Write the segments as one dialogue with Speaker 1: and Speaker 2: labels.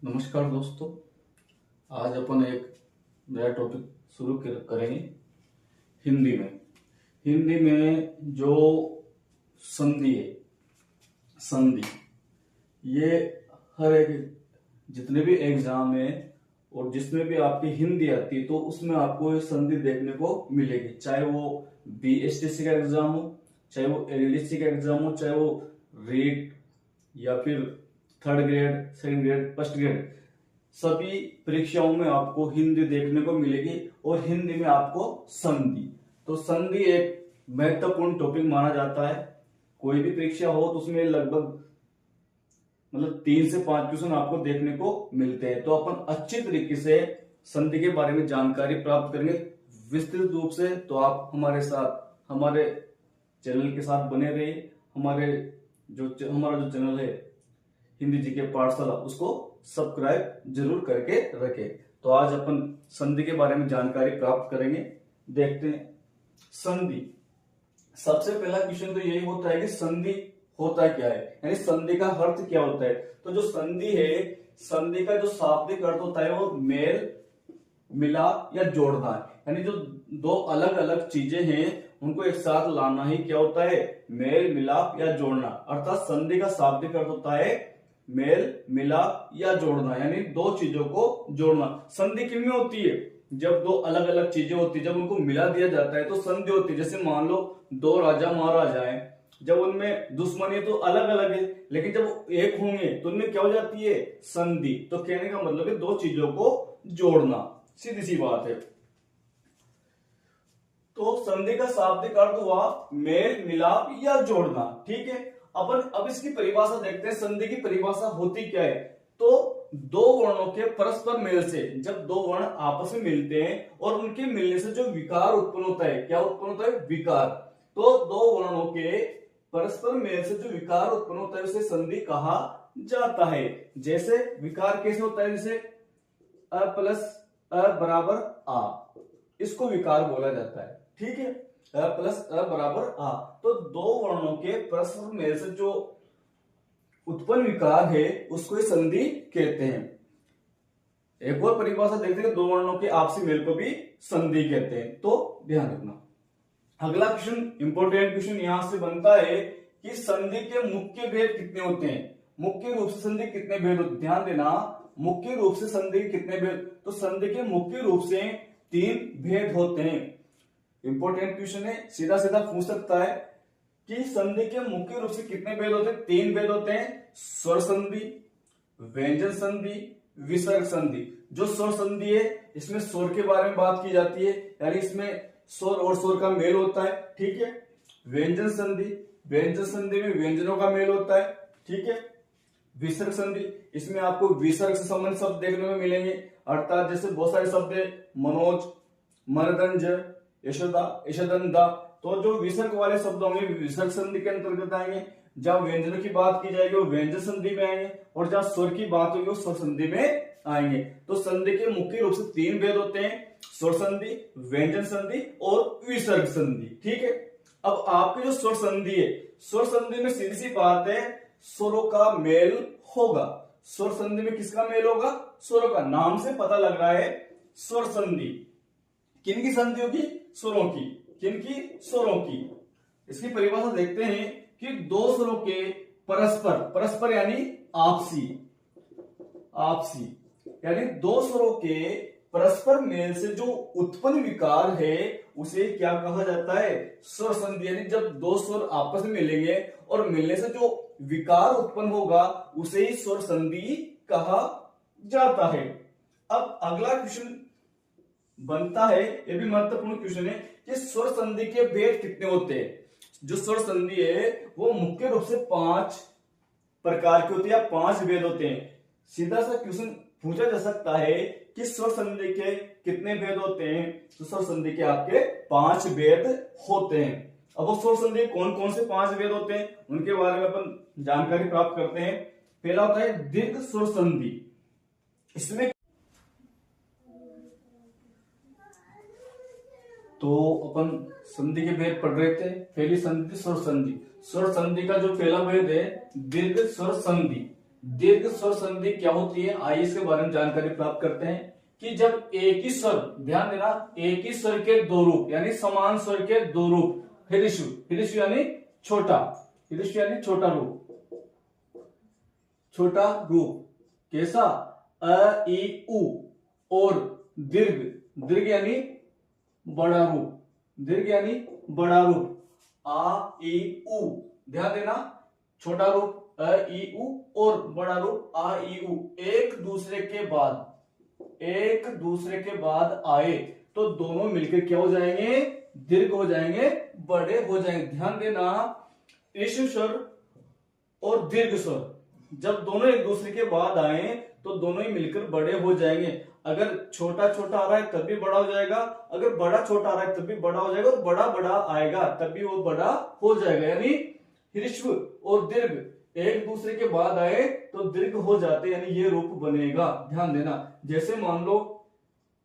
Speaker 1: नमस्कार दोस्तों। आज अपन एक नया टॉपिक शुरू करेंगे हिंदी में जो संधि है। संधि ये हर एक जितने भी एग्जाम है और जिसमें भी आपकी हिंदी आती है तो उसमें आपको ये संधि देखने को मिलेगी, चाहे वो बीएसटीसी का एग्जाम हो, चाहे वो एलडीसी का एग्जाम हो, चाहे वो रीट या फिर third grade, second grade, first grade, सभी परीक्षाओं में आपको हिंदी देखने को मिलेगी और हिंदी में आपको संधि। तो संधि एक महत्वपूर्ण टॉपिक माना जाता है। कोई भी परीक्षा हो तो उसमें लगभग 3 से 5 क्वेश्चन आपको देखने को मिलते हैं। तो अपन अच्छी तरीके से संधि के बारे में जानकारी प्राप्त करेंगे विस्तृत रूप से। तो आप हमारे साथ हमारे चैनल के साथ बने रहिए। हमारा जो चैनल है हिंदी जीके पाठशाला, उसको सब्सक्राइब जरूर करके रखें। तो आज अपन संधि के बारे में जानकारी प्राप्त करेंगे। देखते हैं संधि। सबसे पहला क्वेश्चन तो यही होता है कि संधि होता क्या है, यानी संधि का अर्थ क्या होता है। तो जो संधि है, संधि का जो शाब्दिक अर्थ होता है वो मेल, मिलाप या जोड़ना है। यानी जो दो अलग अलग चीजें हैं उनको एक साथ लाना ही क्या होता है, मेल, मिलाप या जोड़ना। अर्थात संधि का शाब्दिक अर्थ होता है मेल, मिलाप या जोड़ना, यानी दो चीजों को जोड़ना। संधि किन में होती है, जब दो अलग अलग चीजें होती है, जब उनको मिला दिया जाता है तो संधि होती है। जैसे मान लो दो राजा महाराजा हैं, जब उनमें दुश्मनी तो अलग अलग है, लेकिन जब एक होंगे तो उनमें क्या हो जाती है, संधि। तो कहने का मतलब है दो चीजों को जोड़ना, सीधी सी बात है। तो संधि का शाब्दिक अर्थ हुआ मेल, मिलाप या जोड़ना। ठीक है, अपन अब इसकी परिभाषा देखते हैं। संधि की परिभाषा होती क्या है, तो दो वर्णों के परस्पर मेल से, जब दो वर्ण आपस में मिलते हैं और उनके मिलने से जो विकार उत्पन्न होता है, क्या उत्पन्न होता है, विकार। तो दो वर्णों के परस्पर मेल से जो विकार उत्पन्न होता है उसे संधि कहा जाता है। जैसे विकार कैसे होता है, जैसे अ प्लस अ बराबर आ, इसको विकार बोला जाता है। ठीक है, अ प्लस अ बराबर आ। तो दो वर्णों के परस्पर मेल से जो उत्पन्न विकार है उसको ही संधि कहते हैं। एक और परिभाषा देखते हैं, दो वर्णों के आपसी मेल को भी संधि कहते हैं। तो ध्यान रखना। अगला क्वेश्चन, इंपोर्टेंट क्वेश्चन यहां से बनता है कि संधि के मुख्य भेद कितने होते हैं। मुख्य रूप से संधि कितने भेद होते हैं, ध्यान देना। मुख्य रूप से संधि के कितने भेद, तो संधि के मुख्य रूप से 3 भेद होते हैं। इंपोर्टेंट क्वेश्चन है, सीधा सीधा पूछ सकता है कि संधि के मुख्य रूप से कितने भेद होते हैं। 3 भेद होते हैं, स्वर संधि, व्यंजन संधि, विसर्ग संधि। जो स्वर संधि है इसमें स्वर के बारे में बात की जाती है, यानी इसमें स्वर और स्वर का मेल होता है। ठीक है, व्यंजन संधि, व्यंजन संधि में व्यंजनों का मेल होता है। ठीक है, विसर्ग संधि, इसमें आपको विसर्ग से संबंधित शब्द देखने को मिलेंगे। अर्थात जैसे बहुत सारे शब्द है, मनोज, मनदंज, यशोदा, यशोदंदा। तो जो विसर्ग वाले शब्द होंगे विसर्ग संधि के अंतर्गत आएंगे। जहां व्यंजनों की बात की जाएगी वो व्यंजन संधि में आएंगे, और जहां स्वर की बात होगी वो स्वर संधि में आएंगे। तो संधि के मुख्य रूप से 3 भेद होते हैं, स्वर संधि, व्यंजन संधि और विसर्ग संधि। ठीक है, अब आपकी जो स्वर संधि है, स्वर संधि में सीधी सी बात है, स्वरों का मेल होगा। स्वर संधि में किसका मेल होगा, स्वरों का। नाम से पता लग रहा है स्वर संधि। किनकी संधि होगी, स्वरों की। किनकी, स्वरों की। इसकी परिभाषा देखते हैं कि दो स्वरों के परस्पर, परस्पर यानी आपसी, आपसी यानी दो स्वरों के परस्पर मेल से जो उत्पन्न विकार है उसे क्या कहा जाता है, स्वर संधि। यानी जब दो स्वर आपस में मिलेंगे और मिलने से जो विकार उत्पन्न होगा उसे ही स्वर संधि कहा जाता है। अब अगला क्वेश्चन बनता है, यह भी महत्वपूर्ण क्वेश्चन है कि स्वर संधि के भेद कितने होते हैं। जो स्वर संधि है वो मुख्य रूप से 5 प्रकार की होती है, या 5 भेद होते हैं। सीधा सा क्वेश्चन पूछा जा सकता है कि स्वर संधि के कितने भेद होते हैं, तो स्वर संधि के आपके 5 भेद होते हैं। अब वो स्वर संधि कौन कौन से 5 भेद होते हैं उनके बारे में अपन जानकारी प्राप्त करते हैं। पहला होता है दीर्घ स्वर संधि। इसमें तो अपन संधि के भेद पढ़ रहे थे। पहली संधि स्वर संधि। स्वर संधि का जो पहला भेद है दीर्घ स्वर संधि। दीर्घ स्वर संधि क्या होती है, आइए इसके बारे में जानकारी प्राप्त करते हैं कि जब एक ही स्वर, ध्यान देना, एक ही स्वर के दो रूप यानी समान स्वर के दो रूप, हिरिशु, हिरिशु यानी छोटा, हिरिशु यानी छोटा रूप, छोटा रूप कैसा, अ ई उ, और दीर्घ, दीर्घ यानी बड़ा रूप, दीर्घ यानी बड़ा रूप, आ ई उ, ध्यान देना, छोटा रूप अ ई उ और बड़ा रूप आ ई उ एक दूसरे के बाद आए तो दोनों मिलकर क्या हो जाएंगे, दीर्घ हो जाएंगे, बड़े हो जाएंगे। ध्यान देना, ऋषु स्वर और दीर्घ स्वर जब दोनों एक दूसरे के बाद आए तो दोनों ही मिलकर बड़े हो जाएंगे। अगर छोटा छोटा आ रहा है तब भी बड़ा हो जाएगा, अगर बड़ा छोटा आ रहा है तब भी बड़ा हो जाएगा, और बड़ा बड़ा आएगा तब भी वो बड़ा हो जाएगा। यानी ह्रस्व और दीर्घ एक दूसरे के बाद आए तो दीर्घ हो जाते, यानी ये रूप बनेगा। ध्यान देना, जैसे मान लो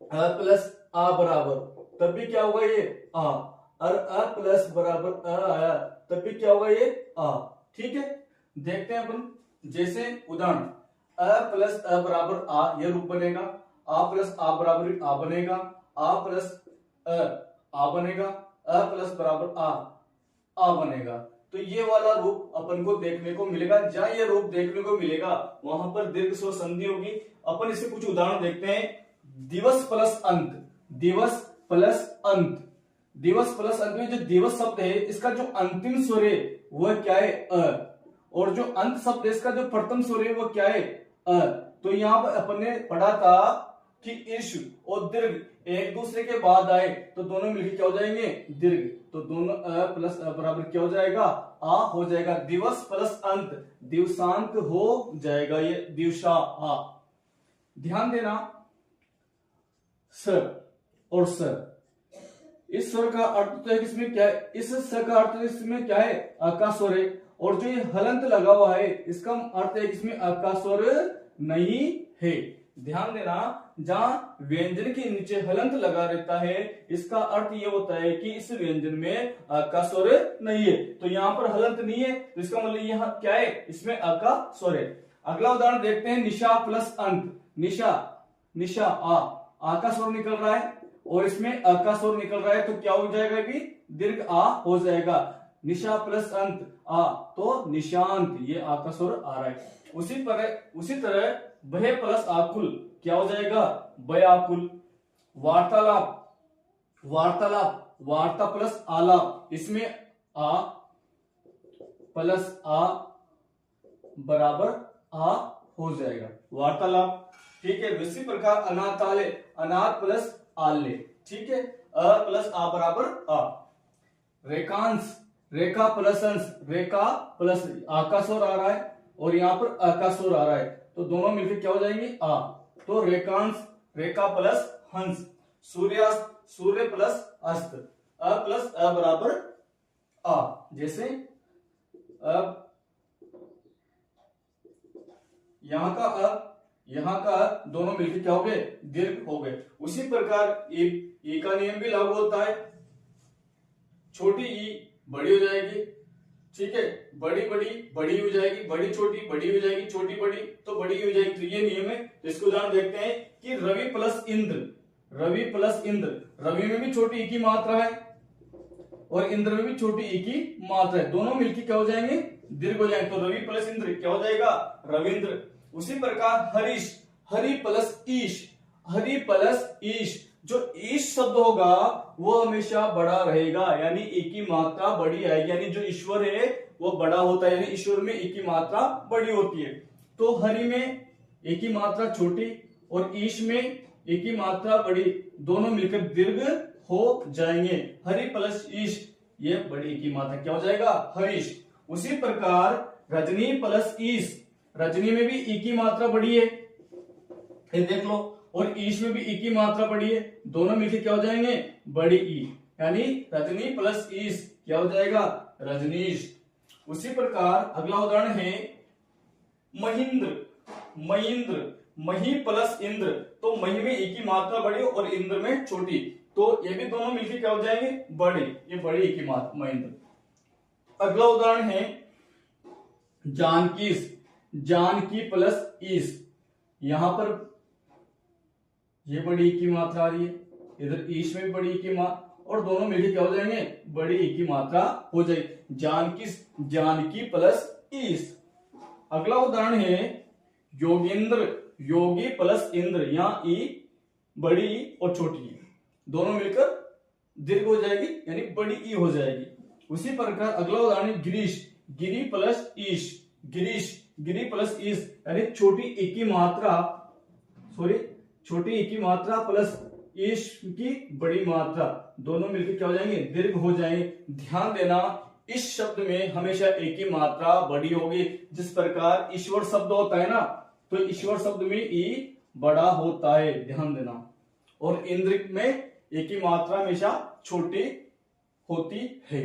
Speaker 1: अ प्लस आ बराबर, तब भी क्या होगा ये आ, और अ प्लस बराबर अ आया तब भी क्या होगा ये आ। ठीक है, देखते हैं अपन, जैसे उदाहरण अ प्लस अ बराबर आ, ये रूप बनेगा, आ प्लस आ बराबर आ बनेगा, आ प्लस आ बनेगा, अ प्लस बराबर आ बनेगा। तो ये वाला रूप अपन को देखने को मिलेगा। जहां ये रूप देखने को मिलेगा वहां पर दीर्घ स्वर संधि होगी। अपन इससे कुछ उदाहरण देखते हैं। दिवस प्लस अंत, दिवस प्लस अंत, दिवस प्लस अंत में जो दिवस शब्द है इसका जो अंतिम स्वर है वह क्या है, अ, और जो अंत शब्द है इसका जो प्रथम स्वर है वो क्या है, अ। तो यहां पर अपन ने पढ़ा था कि ईश और दीर्घ एक दूसरे के बाद आए तो दोनों मिलकर क्या हो जाएंगे, दीर्घ। तो दोनों अ प्लस अ बराबर क्या हो जाएगा, आ हो जाएगा। दिवस प्लस अंत दिवसांत हो जाएगा, ये दिवसा आ। ध्यान देना, सर और सर, इस स्वर का अर्थ तो है इसमें क्या है, इस स्वर का अर्थ इसमें क्या है, अ का स्वर है, और जो ये हलंत लगा हुआ है इसका अर्थ है इसमें अ का स्वर नहीं है। ध्यान देना, जहां व्यंजन के नीचे हलंत लगा रहता है इसका अर्थ ये होता है कि इस व्यंजन में अ का स्वर नहीं है। तो यहाँ पर हलंत नहीं है तो इसका मतलब यहाँ क्या है, इसमें अ का स्वर है। अगला उदाहरण देखते हैं, निशा प्लस अंत, निशा, निशा आ का स्वर निकल रहा है और इसमें अ का स्वर निकल रहा है तो क्या हो जाएगा, भी दीर्घ आ हो जाएगा। निशा प्लस अंत आ तो निशांत, ये आ का स्वर आ रहा है। उसी तरह भय प्लस आकुल क्या हो जाएगा, व्याकुल। वार्तालाप, वार्तालाप, वार्ता प्लस आलाप, इसमें आ प्लस आ बराबर आ हो जाएगा, वार्तालाप। ठीक है, इसी प्रकार अनाथालय, अनाथ प्लस आल्य, ठीक है, अ प्लस आ बराबर आ। रेखांश, रेखा प्लस अंश, रेखा प्लस आ का स्वर आ रहा है और यहाँ पर अ का स्वर आ रहा है तो दोनों मिलकर क्या हो जाएंगे, आ। तो रेखांश, रेखा प्लस हंस। सूर्यास्त, सूर्य प्लस अस्त, अ प्लस अ बराबर आ। जैसे अब यहां का अ, यहां का अ, दोनों मिलकर क्या हो गए, दीर्घ हो गए। उसी प्रकार ई का नियम भी लागू होता है। छोटी ई बड़ी हो जाएगी, ठीक है, बड़ी बड़ी बड़ी हो जाएगी, बड़ी छोटी बड़ी हो जाएगी, छोटी बड़ी तो बड़ी हो जाएगी। तो ये नियम है। तो इसको उदाहरण देखते हैं कि रवि प्लस इंद्र, रवि प्लस इंद्र, रवि में भी छोटी ई की मात्रा है और इंद्र में भी छोटी ई की मात्रा है, दोनों मिलकर क्या हो जाएंगे, दीर्घ हो जाएंगे। तो रवि प्लस इंद्र क्या हो जाएगा, रविंद्र। उसी प्रकार हरीश, हरि प्लस ईश, हरि प्लस ईश, जो ईश शब्द होगा वो हमेशा बड़ा रहेगा, यानी ई की मात्रा बड़ी आएगी, यानी जो ईश्वर है वो बड़ा होता है, यानी ईश्वर में ई की मात्रा बड़ी होती है। तो हरि में ई की मात्रा छोटी और ईश में ई की मात्रा बड़ी, दोनों मिलकर दीर्घ हो जाएंगे। हरि प्लस ईश, ये बड़ी ई की मात्रा क्या हो जाएगा, हरीश। उसी प्रकार रजनी प्लस ईश, रजनी में भी ई की मात्रा बड़ी है, फिर देख लो, और ईश में भी ई की मात्रा बड़ी है, दोनों मिलकर क्या हो जाएंगे, बड़ी ई, यानी रजनी प्लस ईश क्या हो जाएगा, रजनीश। उसी प्रकार अगला उदाहरण है महेंद्र, महेंद्र, मही प्लस इंद्र, तो मही में ई की मात्रा बड़ी और इंद्र में छोटी, तो ये भी दोनों मिलकर क्या हो जाएंगे, बड़े, ये बड़ी ई की मात्रा महेंद्र। अगला उदाहरण है जानकीस, जानकी प्लस ईश, यहां पर ये बड़ी ई की मात्रा आ रही है, इधर ईश में बड़ी ई की मात्रा, और दोनों मिलकर क्या हो जाएंगे, बड़ी ई की मात्रा हो जाएगी। जानकी प्लस ईश। अगला उदाहरण है योगेंद्र, योगी प्लस इंद्र, यहां ई बड़ी ई और छोटी ई दोनों मिलकर दीर्घ हो जाएगी, यानी बड़ी ई हो जाएगी। उसी प्रकार अगला उदाहरण है गिरीश, गिरी प्लस ईश, गिरी प्लस ईश, यानी छोटी ई की मात्रा, छोटी ई की मात्रा प्लस ईश की बड़ी मात्रा, दोनों मिलकर क्या हो जाएंगे, दीर्घ हो जाएंगे। ध्यान देना, इस शब्द में हमेशा एक ही मात्रा बड़ी होगी। जिस प्रकार ईश्वर शब्द होता है ना, तो ईश्वर शब्द में ई बड़ा होता है, ध्यान देना। और इंद्र में एक ही मात्रा हमेशा छोटी होती है।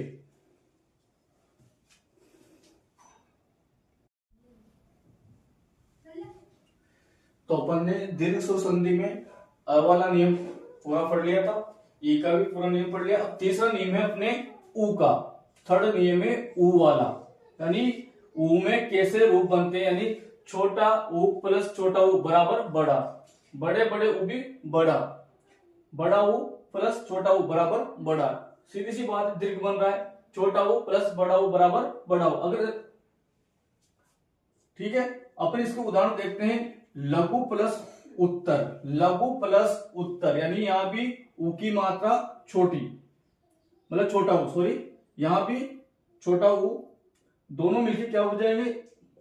Speaker 1: तो अपन ने दीर्घ स्वर संधि में अ वाला नियम पूरा पढ़ लिया था, ई का भी पूरा नियम पढ़ लिया। अब तीसरा नियम है अपने ऊ का, थर्ड नियम है ऊ वाला, यानी ऊ में कैसे रूप बनते हैं, यानी छोटा ऊ प्लस छोटा ऊ बराबर बड़ा, बड़े बड़े ऊ भी बड़ा, बड़ा ऊ प्लस छोटा ऊ बराबर बड़ा। सीधी सी बात, दीर्घ बन रहा है, छोटा ऊ प्लस बड़ा ऊ बराबर बड़ा ऊ। अगर ठीक है, अपन इसको उदाहरण देखते हैं, लघु प्लस उत्तर, लघु प्लस उत्तर, यानी यहां भी ऊ की मात्रा छोटी, मतलब छोटा ऊ, सॉरी यहां भी छोटा ऊ, दोनों मिलकर क्या हो जाएंगे,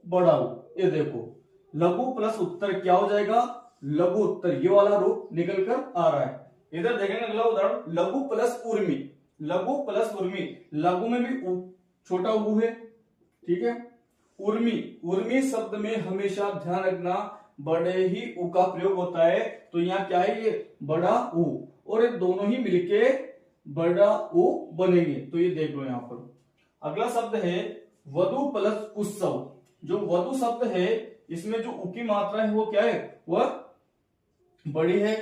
Speaker 1: बड़ा ऊ। ये देखो लघु प्लस उत्तर क्या हो जाएगा, लघु उत्तर, ये वाला रूप निकल कर आ रहा है। इधर देखेंगे अगला उदाहरण लघु प्लस उर्मी, लघु प्लस उर्मी, लघु में भी छोटा ऊ है, ठीक है। उर्मी, उर्मी शब्द में हमेशा ध्यान रखना बड़े ही ऊ का प्रयोग होता है, तो यहाँ क्या है, ये बड़ा ऊ, और ये दोनों ही मिलके बड़ा ऊ बनेंगे। तो ये देख लो यहाँ पर। अगला शब्द है वधु प्लस उत्सव, जो वधु शब्द है इसमें जो ऊ की मात्रा है वो क्या है, वह बड़ी है,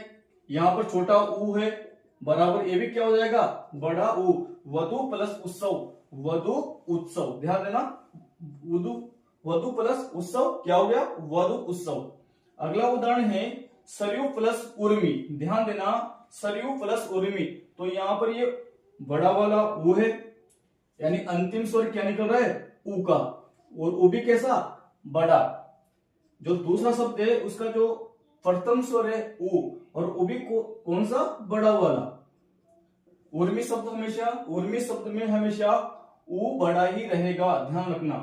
Speaker 1: यहाँ पर छोटा ऊ है बराबर, ये भी क्या हो जाएगा, बड़ा ऊ। वधु प्लस उत्सव, वधु उत्सव, ध्यान देना, वधु प्लस उत्सव क्या हो गया, वधु उत्सव। अगला उदाहरण है सरयू प्लस उर्मी, ध्यान देना, सरयू प्लस उर्मी, तो यहां पर ये बड़ा वाला ऊ है, यानी अंतिम स्वर क्या निकल रहा है, ऊ का, और ऊ भी कैसा, बड़ा। जो दूसरा शब्द है उसका जो प्रथम स्वर है ऊ, और ऊ भी कौन सा, बड़ा वाला। उर्मी शब्द में हमेशा ऊ बड़ा ही रहेगा, ध्यान रखना।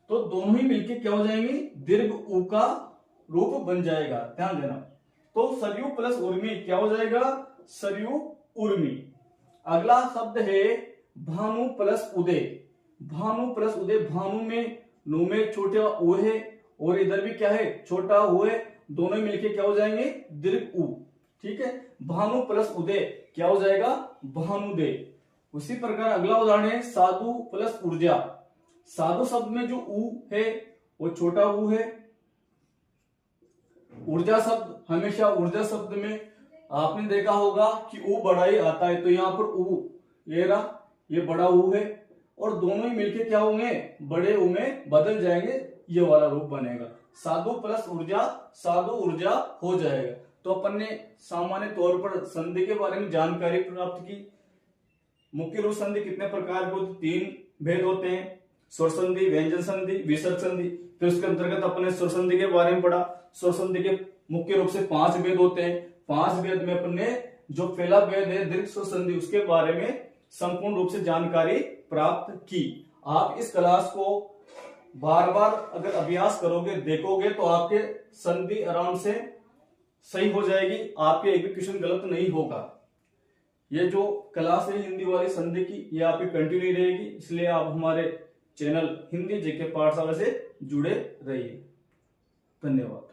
Speaker 1: तो दोनों ही मिलके क्या हो जाएंगे, दीर्घ ऊ का रूप बन जाएगा, ध्यान देना। तो सरयू प्लस उर्मी क्या हो जाएगा, सरयू उर्मी। अगला शब्द है भानु प्लस उदय, भानु प्लस उदय, भानु में नु में छोटा ऊ है, और इधर भी क्या है, छोटा ऊ है, दोनों मिलके क्या हो जाएंगे, दीर्घ ऊ, ठीक है। भानु प्लस उदय क्या हो जाएगा, भानुदय। उसी प्रकार अगला उदाहरण है साधु प्लस ऊर्जा, साधु शब्द में जो ऊ है वो छोटा ऊ है, ऊर्जा शब्द, हमेशा ऊर्जा शब्द में आपने देखा होगा कि ऊ बड़ा ही आता है, तो यहाँ पर ऊ ये रहा, ये बड़ा ऊ है, और दोनों ही मिलके क्या होंगे, बड़े ऊ में बदल जाएंगे, ये वाला रूप बनेगा, साधु प्लस ऊर्जा, साधु ऊर्जा हो जाएगा। तो अपन ने सामान्य तौर पर संधि के बारे में जानकारी प्राप्त की। मुख्य रूप संधि कितने प्रकार के होते, 3 भेद होते हैं, स्वर संधि, व्यंजन संधि, विसर्ग संधि। फिर उसके अंतर्गत अपन ने स्वर संधि के बारे में पढ़ा। स्वर संधि के मुख्य रूप से 5 भेद होते हैं। 5 भेद में अपन ने जो पहला भेद है दीर्घ स्वर संधि, उसके बारे में संपूर्ण रूप से जानकारी प्राप्त की। आप इस क्लास को बार बार अगर अभ्यास करोगे, देखोगे, तो आपके संधि आराम से सही हो जाएगी, आपके एक भी क्वेश्चन गलत नहीं होगा। ये जो क्लास है हिंदी वाली संधि की, ये आपकी कंटिन्यू रहेगी, इसलिए आप हमारे चैनल हिंदी जीके पाठशाला से जुड़े रहिए। धन्यवाद।